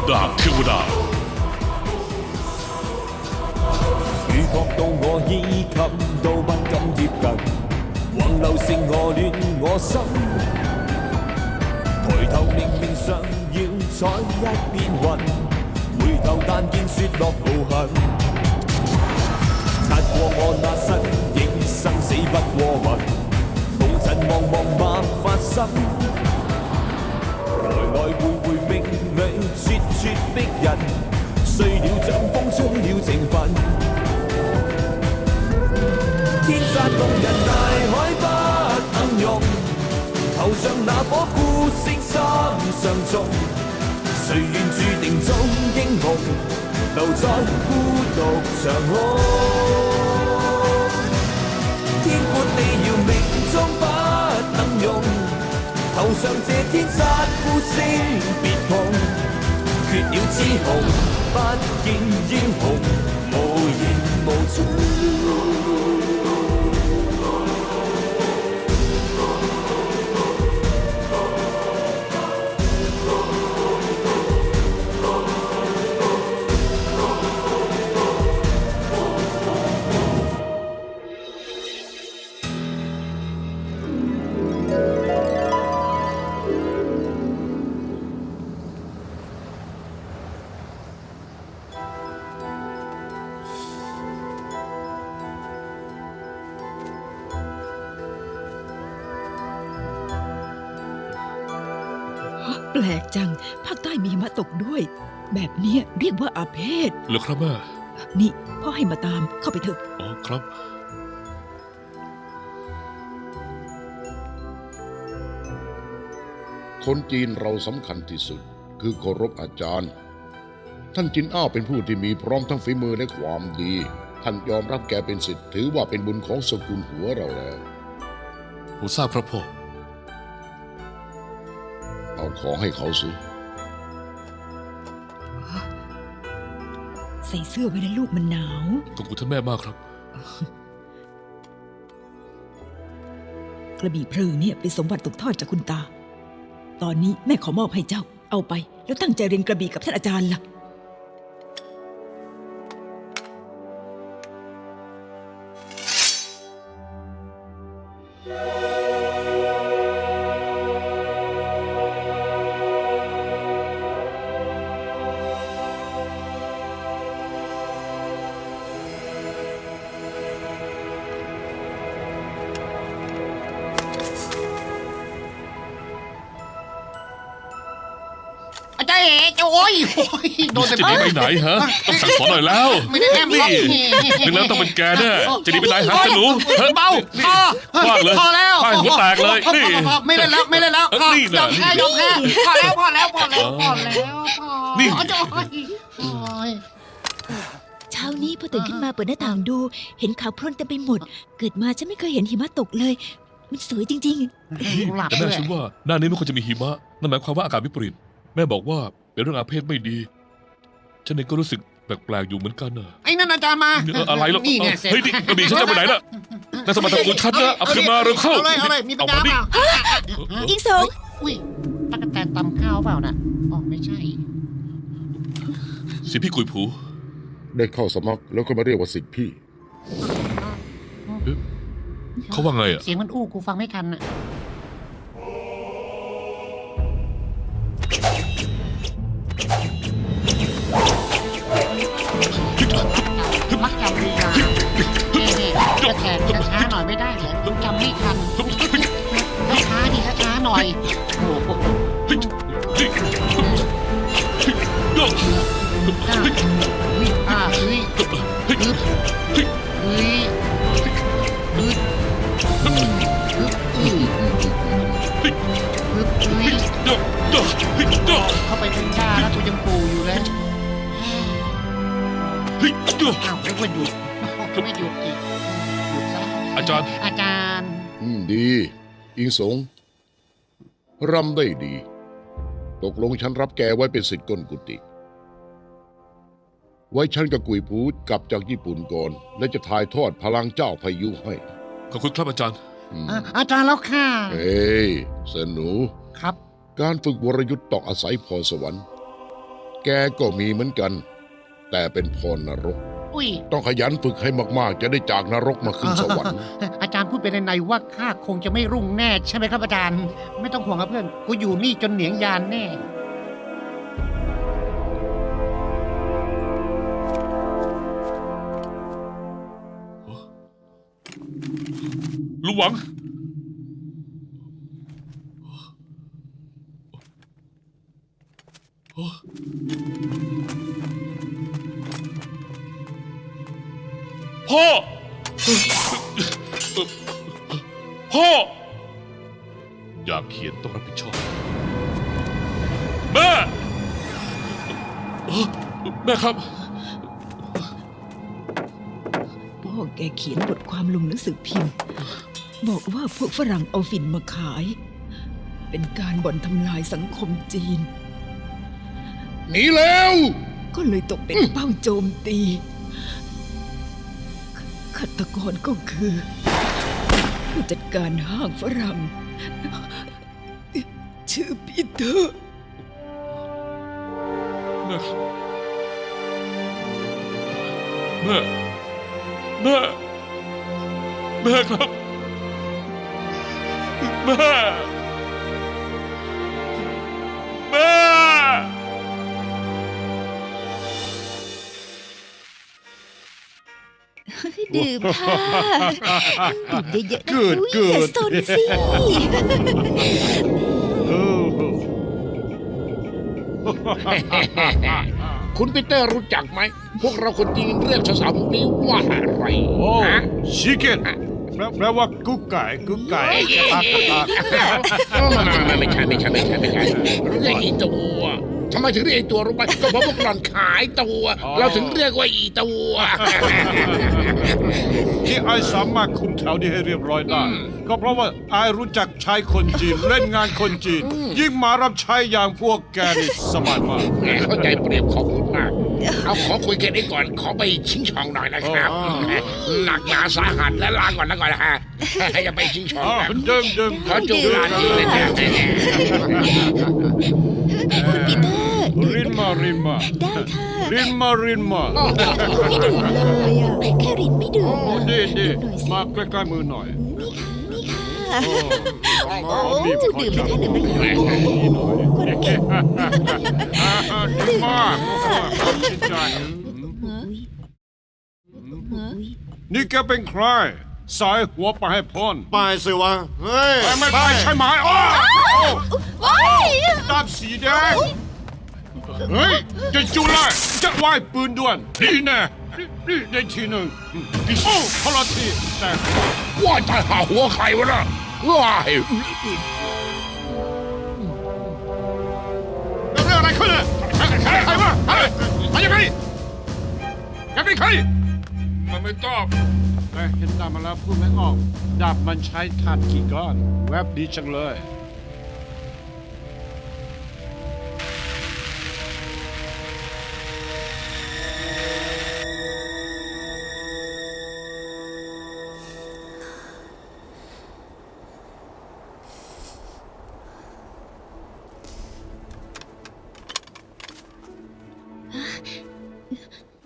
大跳大。如覺到我衣襟都不敢貼近，橫流成河亂我心。抬頭明明想要採一片雲，回頭但見雪落無痕。擦過我那身影，生死不過問，紅塵茫茫萬發生。來來回回命裏咄咄逼人，碎了掌風吹了情分。天煞動人大海不能容，頭上那顆孤星心上重。誰願注定做英雄，留在孤獨長空。天闊地遙命中不能容，頭上這天煞孤星別窮。缺了雌雄，不見英雄，無形無蹤。แปลกจังภาคใต้มีหิมะตกด้วยแบบเนี้ยเรียกว่าอาเพศ เหรอครับแม่ นี่พ่อให้มาตามเข้าไปเถอะ อ๋อครับ คนจีนเราสำคัญที่สุดคือเคารพอาจารย์ท่านจินอ้าวเป็นผู้ที่มีพร้อมทั้งฝีมือและความดีท่านยอมรับแกเป็นศิษย์ถือว่าเป็นบุญของสกุลหัวเราแล้ว ผมทราบครับพ่อ เอาของให้เขาสิ ใส่เสื้อไว้นะลูกมันหนาว ขอบคุณท่านแม่มากครับ กระบี่เพลิงเนี่ยเป็นสมบัติตกทอดจากคุณตา ตอนนี้แม่ขอมอบให้เจ้าเอาไปแล้วตั้งใจเรียนกระบี่กับท่านอาจารย์ล่ะอาจารย์เอ๋โอ้ยโดน จะ เต็ม หนีไปไหนฮะ ต้องสั่งสอนหน่อยแล้ว ไม่ได้แอม นี่นึกแล้วต้องเป็นแกแน่จะหนีไปไหนหาสนู เบาพอ ว่างเลย พอแล้ว ป้ายหัวแตกเลยนี่ พอไม่เล่นแล้วไม่เล่นแล้วพอ นี่ ยอ นะ มแพ้ยอมแพ้พอแล้วพอแล้วพอแล้วพอแล้วพอ นี่ โอ้ย เช้านี้พอตื่นขึ้นมาเปิดหน้าต่างดู เห็นขาวโพลนเต็มไปหมด เกิดมาฉันไม่เคยเห็นหิมะตกเลย มันสวยจริง หลับ แต่ ด้ แม่ วย ฉันว่าหน้านี้ไม่ควรจะมีหิมะนั่นหมายความว่าอากาศวิปริตแม่บอกว่าเป็นเรื่องอาเพศไม่ดีฉันเองก็รู้สึกแปลกๆอยู่เหมือนกันน่ะ ไอ้นั่นอาจารย์มา อะไรหรอก นี่เนี่ยเสร็จ เฮ้ยนี่กระบี่ฉันจะไปไหนน่ะแต่สมบัติตระกูลฉันนะเอาคืนมาเร็วเข้า เอาเลยมีปัญญา ดิ เปล่า ๆ อิงสง อุ้ยตั๊กแตนตำข้าวเปล่าน่ะอ๋อไม่ใช่ สิพี่กุยผู ได้เข้าสมัครแล้วก็มาเรียกว่าศิษย์พี่ เขาว่าไงอ่ะ เสียงมันอู้กูฟังไม่ทันน่ะมักจำลีลาจะแทนจะช้าหน่อยไม่ได้เหรอคุณจำไม่ทันช้าดิช้าหน่อยโอ้โหวิ่งเฮ้ยอึบเฮ้ยอึบเข้าไปเป็นชาแล้วกูยังปูอยู่เลยอ้าวแล้วก็หยุดไม่หยุดอีกหยุดซะ อาจารย์ อาจารย์ ดี อิงสงรำได้ดี ตกลงฉันรับแกไว้เป็นศิษย์ก้นกุฏิไว้ฉันกับกุยผูกลับจากญี่ปุ่นก่อน และจะถ่ายทอดพลังเจ้าพายุให้ ขอบคุณครับอาจารย์ อาจารย์แล้วค่ะ เฮ้ยสนู ครับ การฝึกวรยุทธ์ต้องอาศัยพรสวรรค์ แกก็มีเหมือนกัน แต่เป็นพรนรก อุ้ย ต้องขยันฝึกให้มากๆ จะได้จากนรกมาขึ้นสวรรค์ อาจารย์พูดไปในว่าข้าคงจะไม่รุ่งแน่ใช่ไหมครับอาจารย์ ไม่ต้องห่วงครับเพื่อน กูอยู่นี่จนเหนียงยานแน่ ลุงหวัง พ่อ พ่อ อยากเขียนต้องรับผิดชอบ แม่ แม่ครับ พ่อแกเขียนบทความลงหนังสือพิมพ์ บอกว่าพวกฝรั่งเอาฝิ่นมาขาย เป็นการบ่อนทำลายสังคมจีน หนีแล้ว ก็เลยตกเป็นเป้าโจมตีฆาตกรก็คือ ผู้จัดการห้างฝรั่ง ชื่อปีเตอร์ แม่ครับ แม่ แม่ แม่ครับ แม่ แม่ ดื่มค่ะดื่มเยอะๆนะ เกิด อุ๊ยอย่าสนสิ คุณปีเตอร์รู้จักไหม พวกเราคนจีนเรียกสาวๆพวกนี้ว่าอะไร โอ้ ฮะ ชิคเก้นแปลว่ากุ๊กไก่กุ๊กไก่กระตากกระตาก ไม่ใช่เรียกอีตัวทำไมถึงเรียกอีตัวรู้ไหมก็เพราะพวกหล่อนขายตัว เราถึงเรียกว่าอีตัว ที่ไอสามารถคุมแถวนี้ให้เรียบร้อยได้ ก็เพราะว่าไอรู้จักใช้คนจีน เล่นงานคนจีน ยิ่งมารับใช้อย่างพวกแกนี่สบายมาก แหมเข้าใจเปรียบขอบคุณมาก เอาขอคุยกันได้ก่อน ขอไปชิงช่องหน่อยนะครับ หนักหนาสาหัสและลาก่อนนะฮะอย่าไปชิงช่อง อ๋อ นะ ดื่ม ขอจูบลาทีเลยนะ คุณปีเตอร์ รินมา ได้ค่ะ รินมา ไม่ดื่มเลยอ่ะแค่รินไม่ดื่ม โอ้ อะ ดี ดื่มหน่อยสิ มาใกล้ๆมือหน่อย นี่ค่ะ โอ้ โอ้ดื่มเลยค่ะดื่มเลยค่ะคนเก่ง ดีมากชื่นใจ นี่แกเป็นใคร สายหัวไปให้พ้น ไปสิวะ เฮ้ย ไม่ไปใช่ไหมอ้อ ว้าย ดาบสีแดง เฮ้ย จะจุไล่จะว่ายปืนด่วนนี่แน่นี่ได้ทีหนึ่งโอ้คนละทีแต่ ว่าจะหาหัวใครวะน่ะว้าย เรื่องอะไรขึ้นเนี่ยใครวะเฮ้ยมายังไงแกเป็นใคร มันไม่ต้อง เห็นดาบมาแล้วพูดไม่ออก ดาบมันใช้ถ่านกี่ก้อน แวบดีจังเลย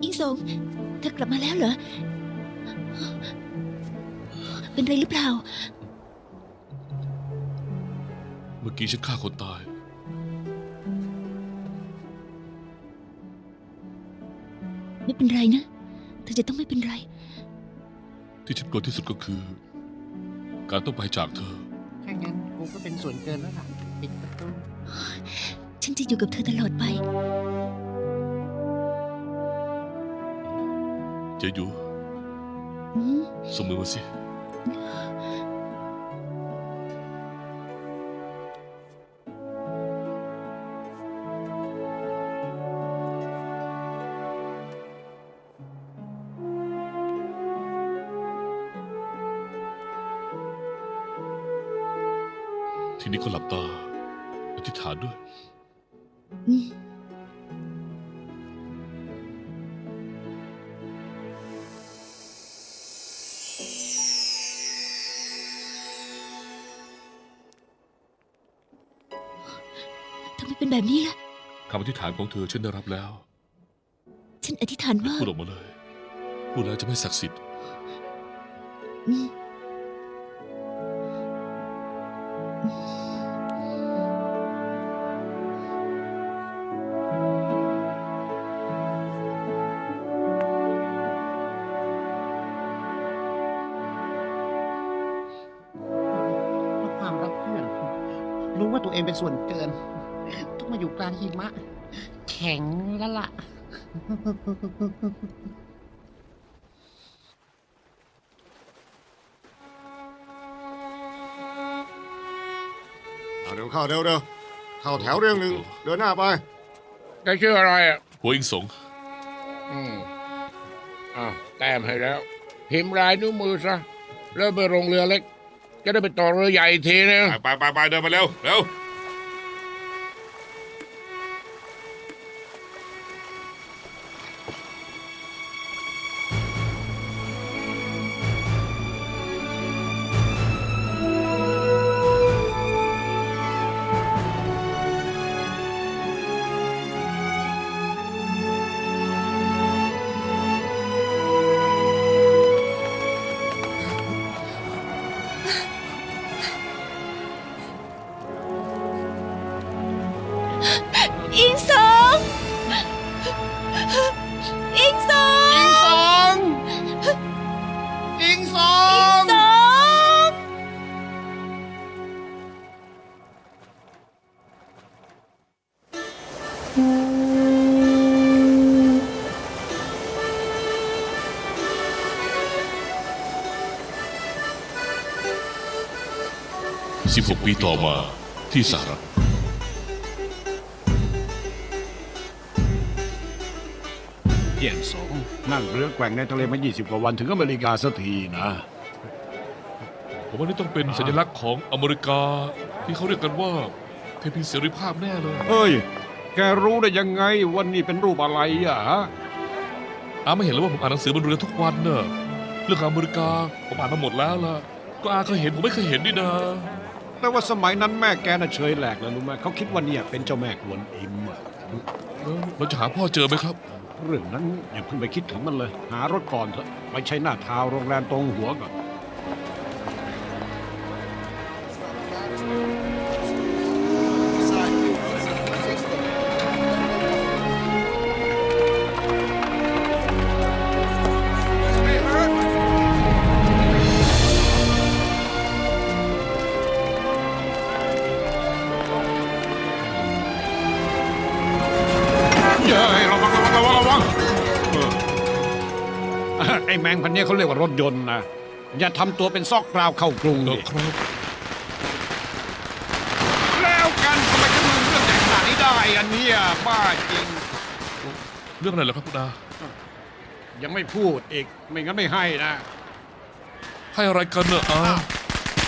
ยิ่งสงเธอกลับมาแล้วเหรอ เป็นไรหรือเปล่า เมื่อกี้ฉันฆ่าคนตาย ไม่เป็นไรนะ เธอจะต้องไม่เป็นไร ที่ฉันกลัวที่สุดก็คือ การต้องไปจากเธอ ถ้างั้นกูก็เป็นส่วนเกินแล้วล่ะ ปิดประตู ฉันจะอยู่กับเธอตลอดไป เจยู อืม ส่งมือมาสิ ทีนี้ก็หลับตา อธิษฐานด้วย อืมทำไมเป็นแบบนี้ล่ะ คำอธิษฐานของเธอฉันได้รับแล้ว ฉันอธิษฐานว่า พูดออกมาเลย พูดแล้วจะไม่ศักดิ์สิทธิ์ อืม เพราะความรักเพื่อน รู้ว่าตัวเองเป็นส่วนเกิน ต้องมาอยู่กลางหิมะ แข็งแล้วล่ะ เอาเร็วเข้าเร็วเข้าแถวเรื่องหนึ่งเดินหน้าไป แกชื่ออะไรอ่ะ หัวอิงสง แต้มให้แล้ว พิมพ์ลายนิ้วมือซะ เริ่มไปลงเรือเล็ก จะได้ไปต่อเรือใหญ่อีกทีนึง ไปเดินมาเร็วเร็ว อิงสองอิงสอง อิงสอง สอง 16 ปีต่อมาที่สหรัฐ เยี่ยนสองนั่งเรือแกว่งในทะเลมา 20 กว่าวันถึงอเมริกาสักทีนะ ผมว่านี่ต้องเป็นสัญลักษณ์ของอเมริกา ที่เขาเรียกกันว่าเทพีเสรีภาพแน่เลย เฮ้ย แกรู้ได้ยังไงว่านี่เป็นรูปอะไรอ่ะ อาไม่เห็นแล้วว่าผมอ่านหนังสือบนเรือทุกวันเนอะเรื่องอเมริกาผมอ่านมาหมดแล้วล่ะ ก็อาเคยเห็นผมไม่เคยเห็นนี่นะ แต่ว่าสมัยนั้นแม่แกน่ะเฉยแหลกเลยรู้ไหมเขาคิดว่าเนี่ยเป็นเจ้าแม่กวนอิมอะ เราจะหาพ่อเจอไหมครับ เรื่องนั้นอย่าเพิ่งไปคิดถึงมันเลย หารถก่อนเถอะไปใช้หน้าทาวน์โรงแรมตรงหัวก่อน เย้ยระวังไอ้แมงพันเนี้ยเขาเรียกว่ารถยนต์นะ อย่าทำตัวเป็นซอกกราวเข้ากรุงดิ ครับ แล้วกันทำไมจะลืมเรื่องใหญ่ขนาดนี้ได้อันเนี้ยบ้าจริง เรื่องอะไรเหรอครับคุณอา ยังไม่พูดอีก ไม่งั้นไม่ให้นะ ให้อะไรกันเนอะอา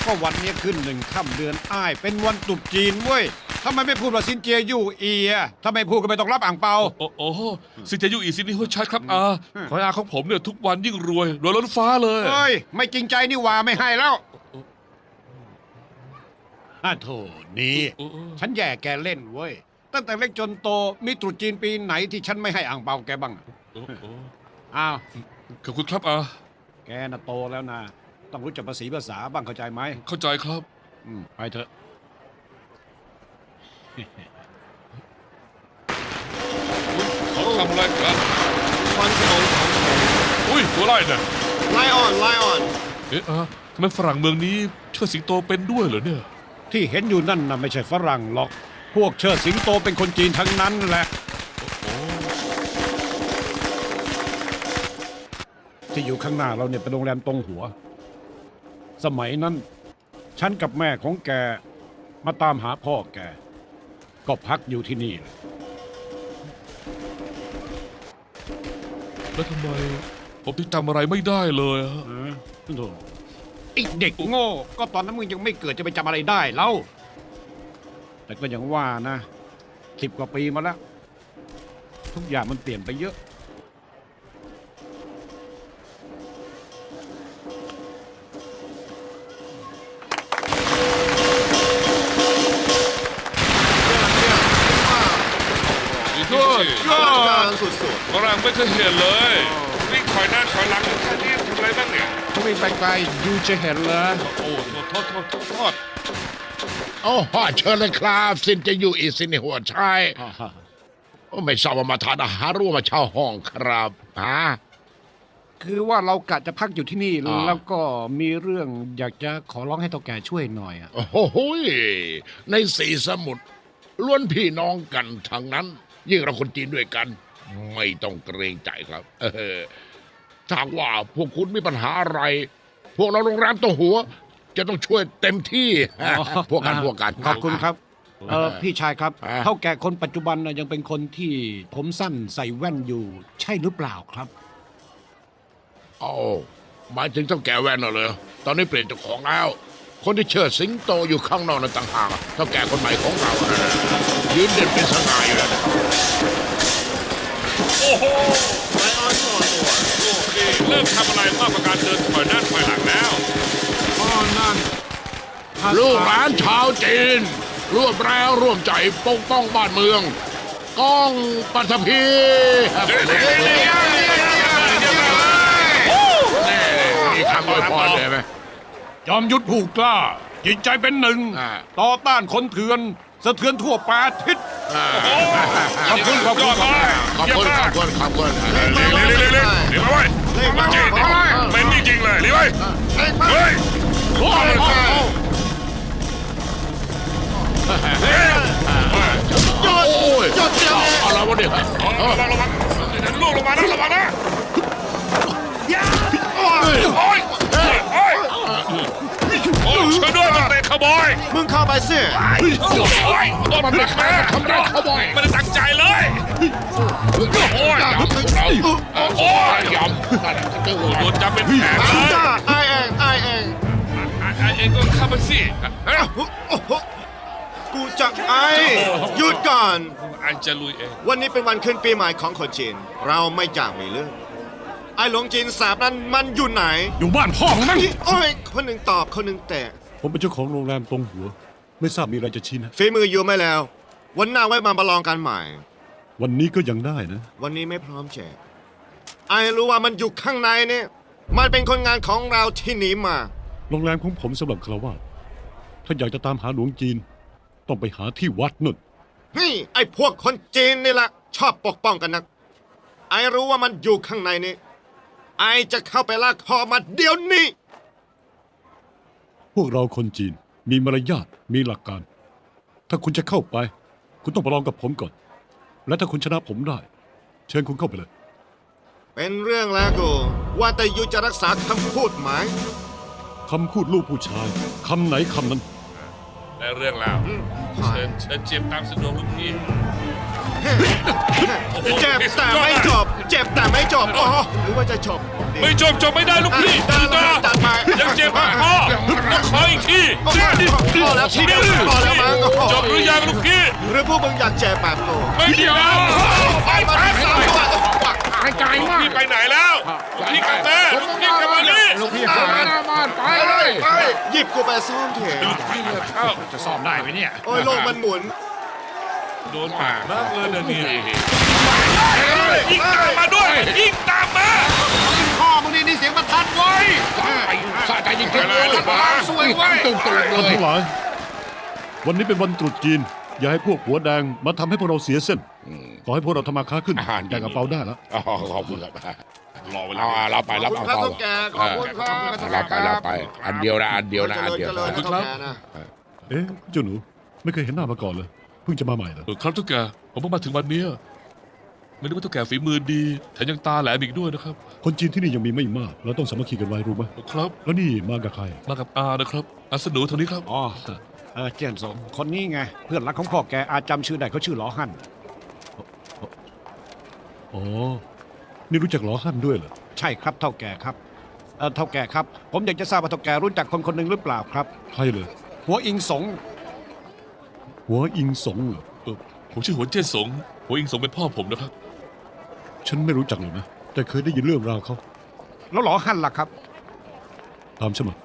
ก็วันนี้ขึ้น1 ค่ำเดือนอ้าย เป็นวันตรุษจีนเว้ยทำไมไม่พูดว่าซินเจียยู่อีอะถ้าไม่พูดก็ไม่ต้องรับอ่างเปา โอ้โหสิเจยุอีซินี่หัวชัดครับอาขอให้อาของผมเนี่ยทุกวันยิ่งรวยล้นฟ้าเลย เฮ้ย ไม่จริงใจนี่หว่าไม่ให้แล้วโถนี่ ฉันแย่แกเล่นเว้ย ตั้งแต่เล็กจนโตมีตรุษจีนปีไหนที่ฉันไม่ให้อ่างเปาแกบ้างอ้าว ขอบคุณครับอา แกน่ะโตแล้วนะ ต้องรู้จักภาษีภาษาบ้างเข้าใจไหม เข้าใจครับ ไปเถอะ เขาทำอะไรกันฟันขนมอุ้ยตัวไล่เนี่ย ไล่อ่อน เอ๊ะอาทำไมฝรั่งเมืองนี้เชิดสิงโตเป็นด้วยเหรอเนี่ย ที่เห็นอยู่นั่นน่ะไม่ใช่ฝรั่งหรอก พวกเชิดสิงโตเป็นคนจีนทั้งนั้นแหละ โอ้ ที่อยู่ข้างหน้าเราเนี่ยเป็นโรงแรมตรงหัว สมัยนั้น ฉันกับแม่ของแกมาตามหาพ่อแก ก็พักอยู่ที่นี่แหละ แล้วทำไมผมถึงจำอะไรไม่ได้เลยอะ โธ่ไอ้เด็กโง่ ก็ตอนนั้นมึงยังไม่เกิดจะไปจำอะไรได้เล่าแต่ก็ยังว่านะ10 กว่าปีมาแล้ว ทุกอย่างมันเปลี่ยนไปเยอะ ลังสุด ฝรั่งไม่เคยเห็นเลยวิ่งถอยหน้าถอยหลังแค่นี้ทำอะไรบ้างเนี่ย เขาวิ่งไปไกลยูจะเห็นเลย โอ้โทษ โอ้โหเชิญเลยครับสินจะอยู่อีกสินในหัวชายโอ้ไม่ทราบว่ามาทานอาหารหรือว่ามาเช่าห้องครับฮะ คือว่าเรากะจะพักอยู่ที่นี่ อ่า แล้วก็มีเรื่องอยากจะขอร้องให้เท่าแก่ช่วยหน่อยอ่ะ โอ้โหยในสีสมุทรล้วนพี่น้องกันทั้งนั้น ยิ่งเราคนจีนด้วยกัน ไม่ต้องเกรงใจครับถ้าหากว่าพวกคุณมีปัญหาอะไร พวกเราโรงแรมตัวหัว จะต้องช่วยเต็มที่ พวกกัน ขอบคุณครับพี่ชายครับ อ่า เท่าแก่คนปัจจุบันน่ะยังเป็นคนที่ผมสั้นใส่แว่นอยู่ ใช่หรือเปล่าครับ โอ้หมายถึงเจ้าแก่แว่นน่ะเลยตอนนี้เปลี่ยนเจ้าของแล้ว คนที่เชิดสิงโตอยู่ข้างนอกนั่นต่างหากเจ้าแก่คนใหม่ของเรายืนเด่นเป็นสง่าอยู่แล้วนะครับ โอ้โห ๆไลออนตัว นี่เริ่มทำอะไรมากกว่าการเดินถอยหน้าถอยหลังแล้ว ลูกหลานชาวจีนร่วมแรงร่วมใจปกป้องบ้านเมืองก้องปัทภีนี่มีคำอวยพรเลยไหม ยอมยุทธผู้กล้า จิตใจเป็นหนึ่ง อ่า ต่อต้านคนเถื่อน สะเทือนทั่วแปดทิศ ขอบคุณขอบคุณ ขอบคุณ ขอบคุณ เร็วมาไว้ เล่นมา เป็นจริงๆเลยรีบไปเฮ้ย โอ้ย หยุดเดี๋ยวนี้ อะไรวะเนี่ย ระวังลูกลงมานะระวังนะโอ้ยโอ้ยช่วยด้วยมันเตะขโมย มึงเข้าไปสิ มันไม่ฆ่าทำร้ายขโมยไม่ได้ตั้งใจเลยโอ้ย เราโอ้ยยำนั่นจะ โดนจับเป็นแผลเลย จ้าไอเอง ไอ้เองก็เข้าไปสิ กูจะไอหยุดก่อน ไอ้จะลุยเอง วันนี้เป็นวันขึ้นปีใหม่ของคนจีน เราไม่อยากมีเรื่อง ไอหลวงจีนสาบนั้นมันอยู่ไหน อยู่บ้านพ่อของมัน โอ้ยคนหนึ่งตอบคนหนึ่งแตะ ผมเป็นเจ้าของโรงแรมตรงหัว ไม่ทราบมีอะไรจะชี้นะ ฝีมืออยู่ไม่แล้ว วันหน้าไว้มาประลองกันใหม่ วันนี้ก็ยังได้นะ วันนี้ไม่พร้อมแจกไอรู้ว่ามันอยู่ข้างในเนี่ยมันเป็นคนงานของเราที่หนีมา โรงแรมของผมสำหรับคารวาสถ้าอยากจะตามหาหลวงจีน ต้องไปหาที่วัดนุ่น นี่ไอ้พวกคนจีนนี่แหละชอบปกป้องกันนัก ไอรู้ว่ามันอยู่ข้างในนี่ไอจะเข้าไปลากคอมาเดี๋ยวนี้ พวกเราคนจีนมีมารยาทมีหลักการ ถ้าคุณจะเข้าไป คุณต้องประลองกับผมก่อน และถ้าคุณชนะผมได้ เชิญคุณเข้าไปเลย เป็นเรื่องแล้วกูว่าแต่ยูจะรักษาคำพูดไหม คำพูดลูกผู้ชายคำไหนคำนั้น ได้เรื่องแล้วเชิญเจียมตามสะดวกลูกพี่ เจ็บแต่ไม่จบ เจ็บแต่ไม่จบอ๋อหรือว่าจะจบ ไม่จบไม่ได้ลูกพี่ ได้แล้วจัดมา ยังเจ็บมากพ่อต้องขออีกที พอแล้วทีเดียวพอแล้วมั้ง จบหรือยังลูกพี่ หรือพวกมึงอยากเจ็บแบบกู ไม่ยอมไปแพ้สามตัว หายใจมาก พี่ไปไหนแล้วลูกพี่กลับมาลูกพี่กลับมานี่ ลูกพี่หาหน้าบ้านไปเลย หยิบกูไปซ่อมเถอะ เข้า จะซ่อมได้ไหมเนี่ย โอ้ยโลกมันหมุน โดนปากมากเลยเนี่ยยิงตามมาด้วยยิงตามมา พ่อมึงนี่เสียงประทัดไว้ สะใจจริงๆเลยสวยไว้ตึงๆเล ท่าน ย ทั้งหลาย วันนี้เป็นวันตรุษจีน อย่าให้พวกหัวแดงมาทำให้พวกเราเสียเส้น ขอให้พวกเราทำมาค้าขึ้น อาหาร แต่กระเป๋าได้แล้ว ขอบคุณครับ รอเวลา เอาเราไปรับ ขอบ เอา คุณครับ เปา เท่าแก่ขอบคุณครับ เราไปอันเดียวนะอันเดียวนะอันเดียว เจริญ นะ เท่าแก่นะ เอ๊ะเจ้าหนูไม่เคยเห็นหน้ามาก่อนเลย เพิ่งจะมาใหม่เหรอ ครับทุกแกผมเพิ่งมาถึงวันนี้ไม่รู้ว่าทุกแกฝีมือดีแถมยังตาแหลมอีกด้วยนะครับ คนจีนที่นี่ยังมีไม่มาก เราต้องสามัคคีกันไว้รู้ไหม ครับ แล้วนี่มากับใคร มากับอานะครับอาสนูเท่านี้ครับ อ๋อเจียนสงคนนี้ไง เพื่อนรักของพ่อแกอาจำชื่อได้เขาชื่อหลอฮั่นอ๋อ นี่รู้จักหลอฮั่นด้วยเหรอ ใช่ครับเท่าแก่ครับเท่าแก่ครับ ผมอยากจะทราบว่าเท่าแก่รู้จักคนคนหนึ่งหรือเปล่าครับ ใครเลย หัวอิงสง หัวอิงสงเหรอ ผมชื่อหัวเจี้ยนสงหัวอิงสงเป็นพ่อผมนะครับ ฉันไม่รู้จักเลยนะ แต่เคยได้ยินเรื่องราวเขา แล้วหลอฮั่นล่ะครับ ตามฉันมา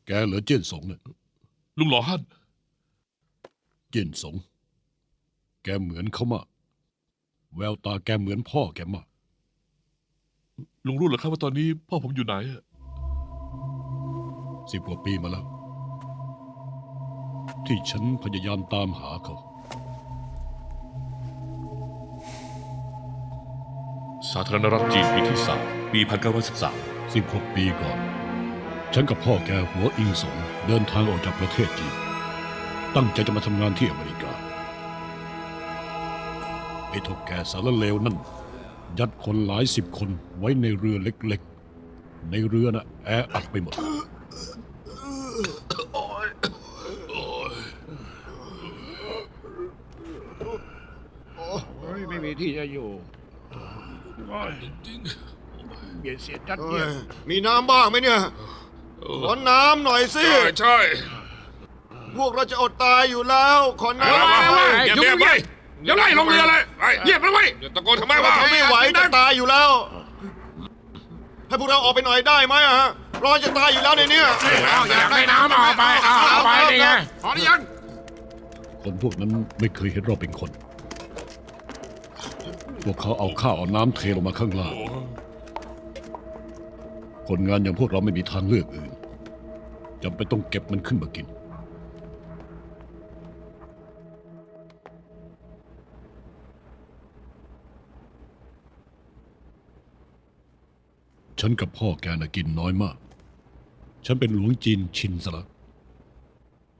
แกเหรอเจี้ยนสงเนี่ย ลุงหล่อฮั่น เจียนสง แกเหมือนเขามาก แววตาแกเหมือนพ่อแกมาก ลุงรู้เหรอครับว่าตอนนี้พ่อผมอยู่ไหนอะ 10 กว่าปีมาแล้ว ที่ฉันพยายามตามหาเขา สาธารณรัฐจีนปีที่ 3 ปี 1913 16 ปีก่อน ฉันกับพ่อแกหัวอิงสงเดินทางออกจากประเทศจีน ตั้งใจจะมาทำงานที่อเมริกา ไอ้ทกแกสารเลวนั่น ยัดคนหลาย10 คนไว้ในเรือเล็กๆ ในเรือน่ะแออัดไปหมด ไม่มีที่จะอยู่เบียดเสียดจัด เอ้ เยีย ยมีน้ำบ้างไหมเนี่ย ขอน้ำหน่อยสิ ใช่ พวกเราจะอดตายอยู่แล้ว ขอน้ำ อย่าเบียดไปอย่าไล่ลงเรือเลยเยียบแล้วไว้ ตะโกนทำไม เรา วะ ทนไม่ไหวจะตายอยู่แล้ว ให้พวกเราออกไปหน่อยได้ไหมอะฮะร้อนจะตายอยู่แล้วในเนี้ย อยากได้น้ำเอาไปเอาไปนี่ไงพอหรือยัง คนพวกนั้นไม่เคยเห็นเราเป็นคน พวกเขาเอาข้าวเอาน้ำเทลงมาข้างล่าง คนงานอย่างพวกเราไม่มีทางเลือกอื่นจำเป็นต้องเก็บมันขึ้นมากิน ฉันกับพ่อแกน่ะกินน้อยมาก ฉันเป็นหลวงจีนชินซะแล้ว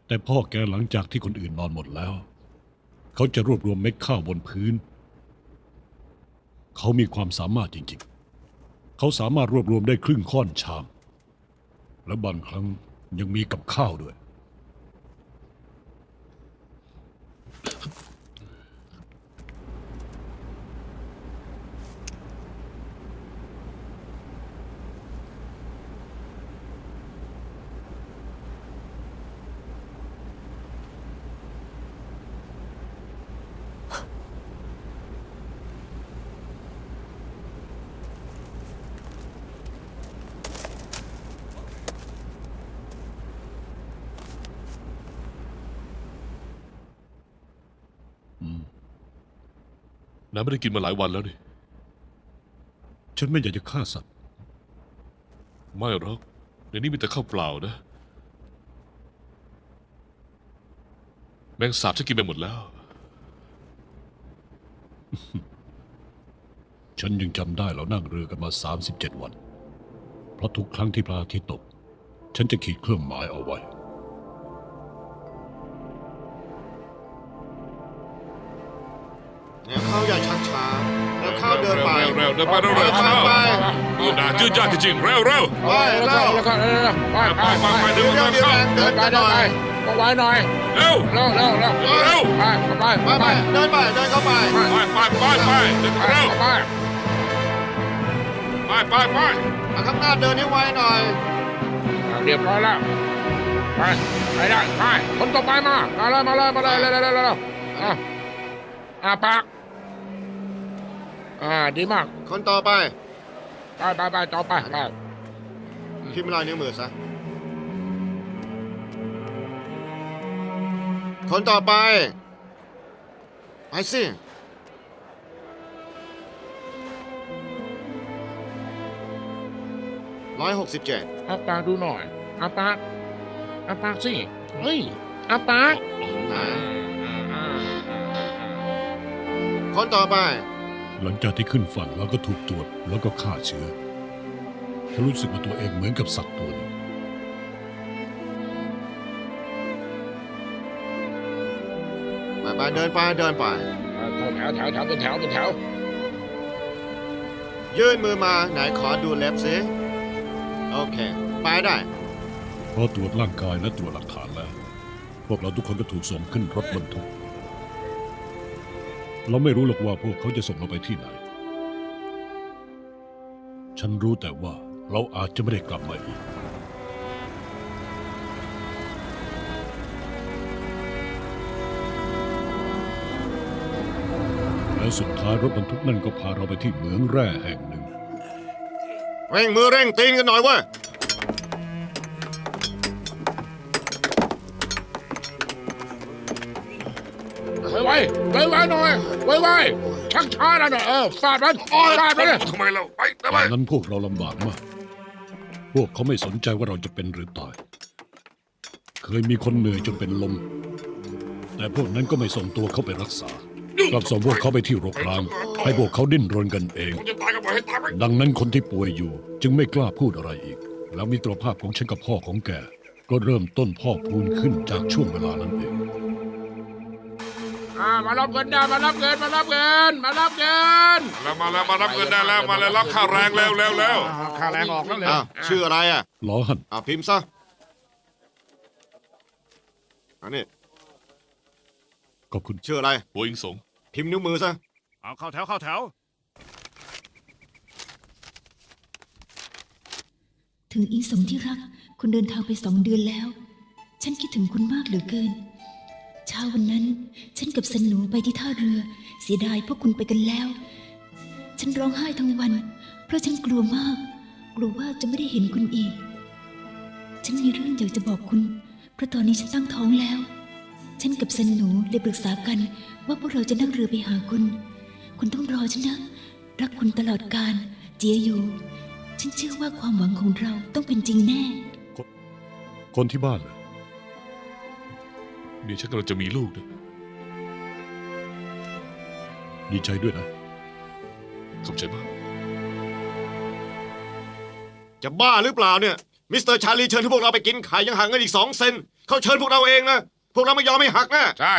แต่พ่อแกหลังจากที่คนอื่นนอนหมดแล้ว เขาจะรวบรวมเม็ดข้าวบนพื้น เขามีความสามารถจริงๆ เขาสามารถรวบรวมได้ครึ่งค่อนชาม และบางครั้งยังมีกับข้าวด้วย น้าไม่ได้กินมาหลายวันแล้วนี่ ฉันไม่อยากจะฆ่าสัตว์ ไม่หรอกในนี้มีแต่ข้าวเปล่านะ แมงสาบฉันกินไปหมดแล้ว ฉันยังจำได้เรานั่งเรือกันมา 37 วัน เพราะทุกครั้งที่พระอาทิตย์ตก ฉันจะขีดเครื่องหมายเอาไว้ แล้วเข้าอย่าชักช้าแล้วเข้าเดินไป เร็วๆเดินไปเร็วๆ เข้าไป ด่าจืดจ้าจริงๆเร็ว ไปแล้ว ไปเดี๋ยว เดี๋ยวเดี๋ยวเดินกันหน่อย ก็ไว้หน่อย เร็ว เร็ว ไปเดินเข้าไป ไปเดินเร็วไป มาข้างหน้าเดินให้ไวหน่อย เรียบร้อยแล้วไปได้ไปคนต่อไปมาเลยเร็วปากดีมาก คนต่อไป ไปต่อไป พิมพ์ลายนิ้วมือซะ คนต่อไป ไปสิ 167 อาปากดูหน่อยอาปากสิเฮ้ยอาปาก คนต่อไป หลังจากที่ขึ้นฝั่งแล้วก็ถูกตรวจแล้วก็ฆ่าเชื้อ ฉันรู้สึกว่าตัวเองเหมือนกับสัตว์ตัวหนึง ไปเดินไป แถวเป็นแถว ยื่นมือมาไหนขอดูเล็บสิโอเค ไปได้ พอตรวจร่างกายและตรวจหลักฐานแล้ว พวกเราทุกคนก็ถูกส่งขึ้นรถบรรทุก เราไม่รู้หรอกว่าพวกเขาจะส่งเราไปที่ไหน ฉันรู้แต่ว่าเราอาจจะไม่ได้กลับมาอีก แล้วสุดท้ายรถบรรทุกนั่นก็พาเราไปที่เหมืองแร่แห่งหนึ่ง เร่งมือเร่งตีนกันหน่อยเว้ย ไวหน่อยไวชักช้าหน่อยฟาดมันฟาดมันเลย ทำไมเราไปทำ ต ไม อนนั้นพวกเราลำบากมาก พวกเขาไม่สนใจว่าเราจะเป็นหรือตาย เคยมีคนเหนื่อยจนเป็นลม แต่พวกนั้นก็ไม่ส่งตัวเขาไปรักษากลับส่งพวกเขาไปที่โรงพยาบาลให้พวกเขาดิ้นรนกันเอง ผมจะตายก็ปล่อยให้ตายไป ดังนั้นคนที่ป่วยอยู่ จึงไม่กล้าพูดอะไรอีก แล้วมิตรภาพของฉันกับพ่อของแก ก็เริ่มต้นพอกพูนขึ้นจากช่วงเวลานั้นเอง มารับเงินนะมารับเงิน แล้วมารับเงินได้แล้วมาเลยรับค่าแรงเร็ว ค่าแรงออกแล้วเลย อ้าวชื่ออะไรอ่ะ ล้อหัน พิมพ์ซะอันนี้ ขอบคุณ ชื่ออะไร หัวอิงสง พิมพ์นิ้วมือซะ เอาเข้าแถว ถึงอีสมที่รัก คุณเดินทางไป2 เดือนแล้ว ฉันคิดถึงคุณมากเหลือเกิน เช้าวันนั้น ฉันกับสนูไปที่ท่าเรือ เสียดายพวกคุณไปกันแล้ว ฉันร้องไห้ทั้งวัน เพราะฉันกลัวมาก กลัวว่าจะไม่ได้เห็นคุณอีก ฉันมีเรื่องอยากจะบอกคุณ เพราะตอนนี้ฉันตั้งท้องแล้ว ฉันกับสนูเลยปรึกษากันว่าพวกเราจะนั่งเรือไปหาคุณ คุณต้องรอฉันนะ รักคุณตลอดกาลเจียอยู่ ฉันเชื่อว่าความหวังของเราต้องเป็นจริงแน่ คนที่บ้านเหรอ เดี๋ยวฉันกำลังจะมีลูกนะ ดีใจด้วยนะ ขอบใจมาก จะบ้าหรือเปล่าเนี่ยมิสเตอร์ชาลีเชิญให้พวกเราไปกินไข่ยังหักเงินอีก2 เซนเขาเชิญพวกเราเองนะพวกเราไม่ยอมให้หักนะ ใช่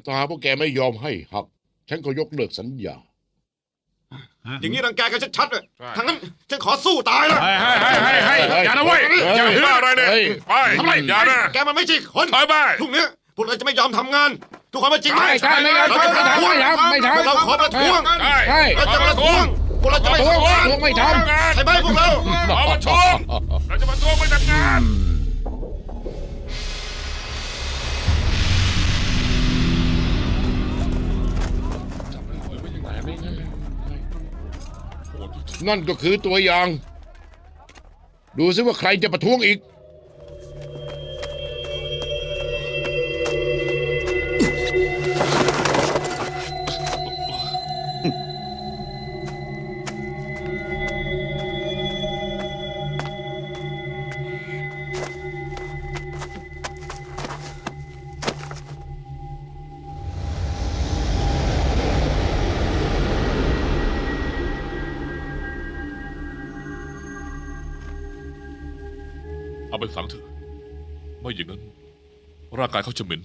ถ้าหากพวกแกไม่ยอมให้หัก ฉันก็ยกเลิกสัญญา อย่างนี้รังแกกันชัดๆเลยทั้งนั้นฉันขอสู้ตายเลย อย่านะเว้ย อย่าบ้าอะไรเนี่ยไปทำไรอย่านะ แกมันไม่ใช่คน ถอยไป พรุ่งนี้พวกเราจะไม่ยอมทำงาน ทุกคนมาจริงไหม ใช่ไม่ เราจะประท้วง ไม่ทำ พวกเราขอประท้วง ใช่ เราจะประท้วงพวกเราจะไม่ทำงาน ไม่ทำ ใช่ไหมพวกเรา เอามาทวงเราจะมาทวงไม่ทำงาน นั่นก็คือตัวอย่าง ดูซิว่าใครจะประท้วงอีก เอาไปฝังเถอะไม่อย่างนั้นร่างกายเขาจะเหม็น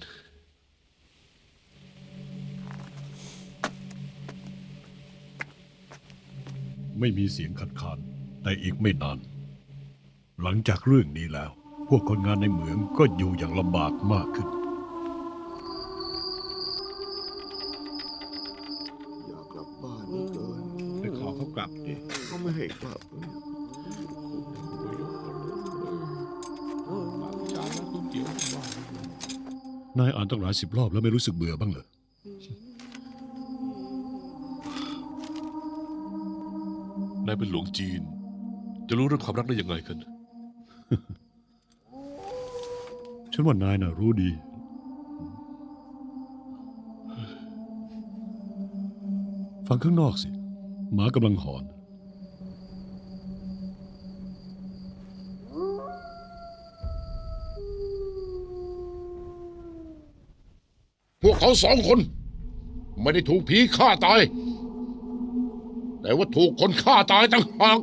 ไม่มีเสียงขัดขาน แต่อีกไม่นาน หลังจากเรื่องนี้แล้ว พวกคนงานในเหมืองก็อยู่อย่างลำบากมากขึ้น อยากกลับบ้านเหลือเกิน ไปขอเขากลับดิ เขาไม่ให้กลับ นายอ่านตั้งหลาย10 รอบแล้วไม่รู้สึกเบื่อบ้างเหรอ นายเป็นหลวงจีน จะรู้เรื่องความรักได้ยังไงกัน ฉันว่านายน่ะรู้ดี ฟังข้างนอกสิ หมากำลังหอน พวกเขา2 คน ไม่ได้ถูกผีฆ่าตาย แต่ว่าถูกคนฆ่าตายต่างหาก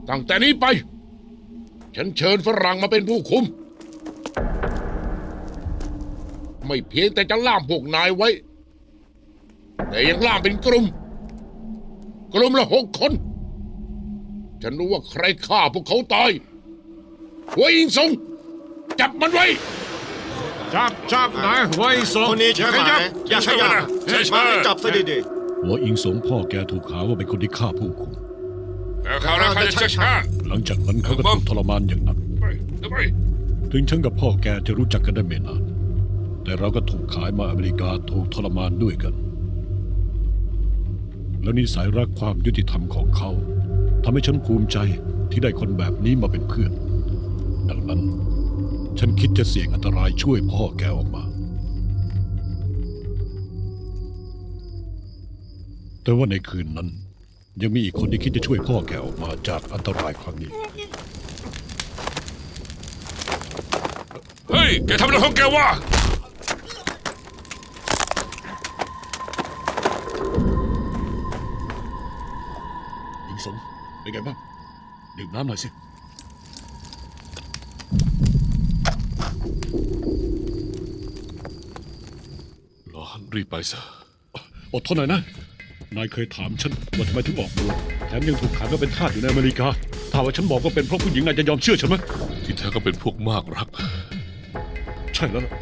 ตั้งแต่นี้ไป ฉันเชิญฝรั่งมาเป็นผู้คุม ไม่เพียงแต่จะล่ามพวกนายไว้ แต่ยังล่ามเป็นกลุ่มละ6 คน ฉันรู้ว่าใครฆ่าพวกเขาตายหัวอิงสงจับมันไว้ จับนายไว้สอง คนนี้ใช่ไหมอย่าใช่นะมาจับซะดี หัวอิงสงพ่อแกถูกหาว่าเป็นคนที่ฆ่าผู้คุม แต่ข่าวแล้วใครจะเช็คชาติ หลังจากนั้นเขาก็ถูกทรมานอย่างหนัก ไป ถึงฉันกับพ่อแกจะรู้จักกันได้ไม่นาน แต่เราก็ถูกขายมาอเมริกาถูกทรมานด้วยกัน แล้วนิสัยรักความยุติธรรมของเขาทำให้ฉันภูมิใจที่ได้คนแบบนี้มาเป็นเพื่อน ดังนั้น ฉันคิดจะเสี่ยงอันตรายช่วยพ่อแกออกมา แต่ว่าในคืนนั้น ยังมีอีกคนที่คิดจะช่วยพ่อแกออกมาจากอันตรายครั้งนี้ เฮ้ย แกทำอะไรของแกวะ หญิงสงเป็นไงบ้างดื่มน้ำหน่อยสิ ร้อนรีบไปซะ อดทนหน่อยนะ นายเคยถามฉันว่าทำไมถึงออกบวชแถมยังถูกขังว่าเป็นทาสอยู่ในอเมริกา ถ้าว่าฉันบอกว่าเป็นเพราะผู้หญิงนายจะยอมเชื่อฉันไหม ที่แท้ก็เป็นพวกมากรัก ใช่แล้วล่ะ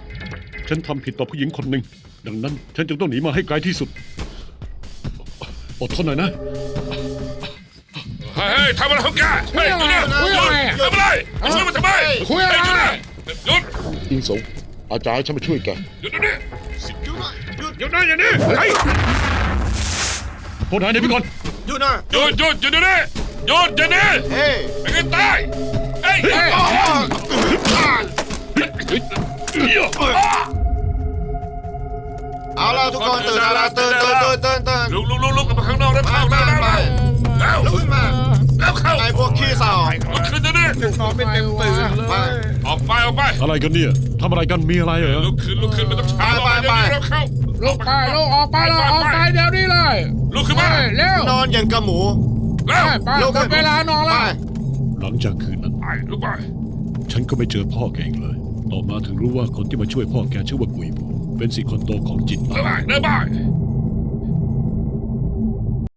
ฉันทำผิดต่อผู้หญิงคนหนึ่ง ดังนั้นฉันจึงต้องหนีมาให้ไกลที่สุด อดทนหน่อยนะ เฮ้ยทำอะไรของแกเฮ้ยหยุดนะหยุดทำอะไรมาช่วยมาทำไม คุยอะไร หยุดนะหยุด หญิงสงอาจารย์ให้ฉันมาช่วยแก หยุดนะ หยุดนะอย่างนี้ไอ้พวกนายหนีไปก่อน อยู่นะ หยุดอย่านี้หยุดอย่านี้ เฮ้ย ไม่งั้นตายเฮ้ย เอาละทุกคนตื่นแล้วตื่น ลุกกลับมาข้างนอกแล้วเข้าแล้วแล้ว ลุกขึ้นมา แล้วเข้า ไอ้พวกขี้เศร้า ลุกขึ้นเดี๋ยวนี้ นอนไม่เต็มตื่นเลย ไป ออกไป อะไรกันเนี่ยทำอะไรกันมีอะไรเหรอ ลุกขึ้นไม่ต้องช้าแล้วเข้า ลูกไปลูกออกไปเลยออกไปเดี๋ยวนี้เลย ลุกขึ้นมา เร็วน อนอย่างกับหมู แล้ว ไปหมดเวลานอนแล้ว หลังจากคืนนั้น ไปลุกไป ฉันก็ไม่เจอพ่อแกอีกเลย ต่อมาถึงรู้ว่าคนที่มาช่วยพ่อแกชื่อว่ากุยบูเป็นศิษย์คนโตของจิน เดิน อา ไป